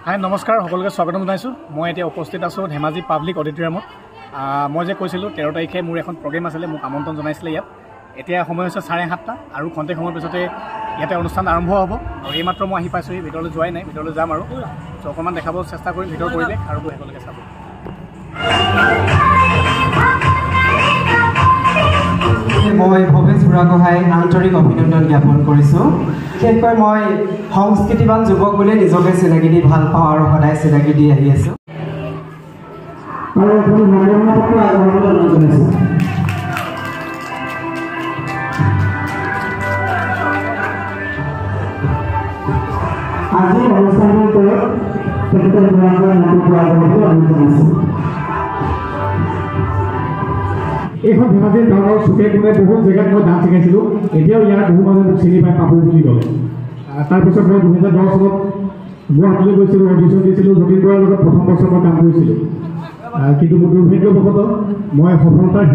হাই নমস্কাৰ সকলোকে স্বাগতম জনাইছোঁ। মই এতিয়া উপস্থিত আছোঁ ধেমাজি পাব্লিক অডিটৰিয়ামত। মই যে কৈছিলোঁ 13 তাৰিখে মোৰ এখন প্ৰগ্ৰেম আছিলে, মোক আমন্ত্ৰণ জনাইছিলে ইয়াত। এতিয়া সময় হৈছে 7:30 আৰু খন্তেক সময়ৰ পিছতে ইয়াতে অনুষ্ঠান আৰম্ভ হ'ব। আৰু এইমাত্ৰ মই আহি পাইছোঁ, ভিতৰলৈ যোৱাই নাই, ভিতৰলৈ যাম আৰু অকণমান দেখাব চেষ্টা কৰিম ভিতৰৰ পৰিৱেশ আৰু সকলোকে চাব। মই ভৱেশ বুঢ়াগোহাঁই আন্তৰিক অভিনন্দন জ্ঞাপন কৰিছোঁ। বিশেষকৈ মই সংস্কৃতিবান যুৱক বুলি নিজকে চিনাকি দি ভাল পাওঁ আৰু সদায় চিনাকি দি আহি আছোঁ। আজি অনুষ্ঠানটোৰ ওপৰত তেখেতৰ এইখন ধেমাজিৰ গাঁৱৰ চুকে কোণে বহুত জেগাত মই ডান্স শিকাইছিলোঁ। এতিয়াও ইয়াৰ বহু মানুহে মোক চিনি পাই পাপু বুলি ক'লে। তাৰপিছত মই 2010 চনত গুৱাহাটীলৈ গৈছিলোঁ, অডিশ্যন দিছিলোঁ, যতীন বৰাৰ লগত প্ৰথম বছৰ মই কাম কৰিছিলোঁ। কিন্তু মোৰ দুৰ্ভাগ্যবশতঃ মই সফলতাৰ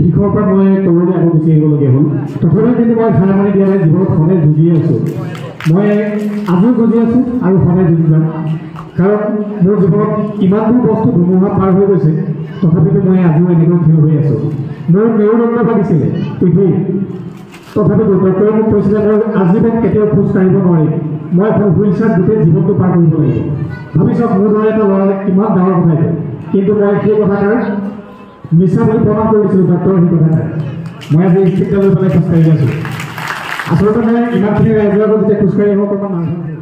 শিখৰ পৰা মই তললৈ আকৌ গুচি আহিবলগীয়া হ'ল। তথাপিও কিন্তু মই ধাৰা মাৰি দিয়া নাই, জীৱনত সদায় যুঁজি আছোঁ। মই আজিও যুঁজি আছোঁ আৰু সদায় যুঁজি যাম, কাৰণ মোৰ জীৱনত ইমানবোৰ বস্তু ধুমুহা পাৰ হৈ গৈছে, তথাপিতো মই আজিও এনেকৈ থিয় হৈ আছোঁ। মোৰ মেৰুদণ্ড ভাগিছিলে পৃথিৱী, তথাপিতো ডক্টৰে মোক কৈছিলে মই আজীৱন কেতিয়াও খোজ কাঢ়িব নোৱাৰিম, মই এখন হুইল চেয়াৰত গোটেই জীৱনটো পাৰ কৰিব লাগিব। ভাবি চাওক, মোৰ দৰে এটা ল'ৰা কিমান ডাঙৰ কথা এইটো, কিন্তু মই সেই কথাষাৰ মিছা বুলি প্ৰমাণ কৰি দিছিলোঁ ডক্টৰৰ সেই কথাষাৰ। মই আজি ষ্টিকটা লৈ পেলাই খোজকাঢ়ি আছোঁ। আচলতে মই ইমানখিনি ৰাইজৰ আগত যেতিয়া খোজকাঢ়ি আহিব অকণমান নাৰ্ভাছ আছোঁ।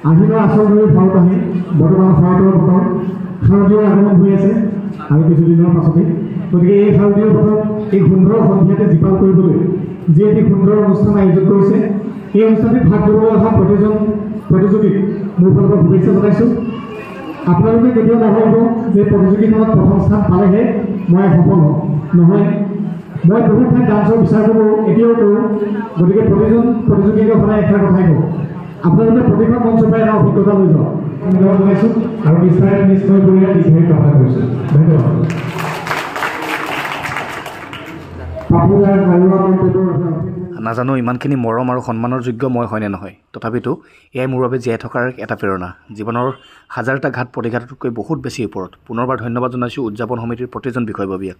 আহিনৰ আচল ধৰি ভাৰত আহি বৰ্তমান ভাৰতৰ বতৰ শাৰদীয় আগমন হৈ আছে আৰু কিছুদিনৰ পাছতেই। গতিকে এই শাৰদীয় বতৰত এই সুন্দৰ সন্ধিয়াতে জীপাল কৰিবলৈ যি এটি সুন্দৰ অনুষ্ঠান আয়োজন কৰিছে, এই অনুষ্ঠানটিত ভাগ ল'বলৈ অহা প্ৰতিজন প্ৰতিযোগীক মোৰ ফালৰ পৰা শুভেচ্ছা জনাইছোঁ। আপোনালোকে কেতিয়াও নাভাবিব যে প্ৰতিযোগীখনত প্ৰথম স্থান পালেহে মই সফল হ'ম, নহয়। মই বহুত ঠাইত ডান্সৰ বিচাৰ কৰোঁ, এতিয়াও কৰোঁ। গতিকে প্ৰতিজন প্ৰতিযোগীকে সদায় এষাৰ কথাই কওঁ, আপোনালোকে প্ৰতিখন মঞ্চৰ পৰা এটা অভিজ্ঞতা লৈ যাওক। ধন্যবাদ জনাইছোঁ আৰু নিশ্চয় কৰি নিশ্চয় কথা কৰিছোঁ। ধন্যবাদ। নাজানো ইমানখিনি মৰম আৰু সন্মানৰ যোগ্য মই হয়নে নহয়, তথাপিতো এয়াই মোৰ বাবে জীয়াই থকাৰ এটা প্ৰেৰণা। জীৱনৰ হাজাৰটা ঘাট প্ৰতিঘাততকৈ বহুত বেছি ওপৰত। পুনৰবাৰ ধন্যবাদ জনাইছোঁ উদযাপন সমিতিৰ প্ৰতিজন বিষয়ববীয়াক।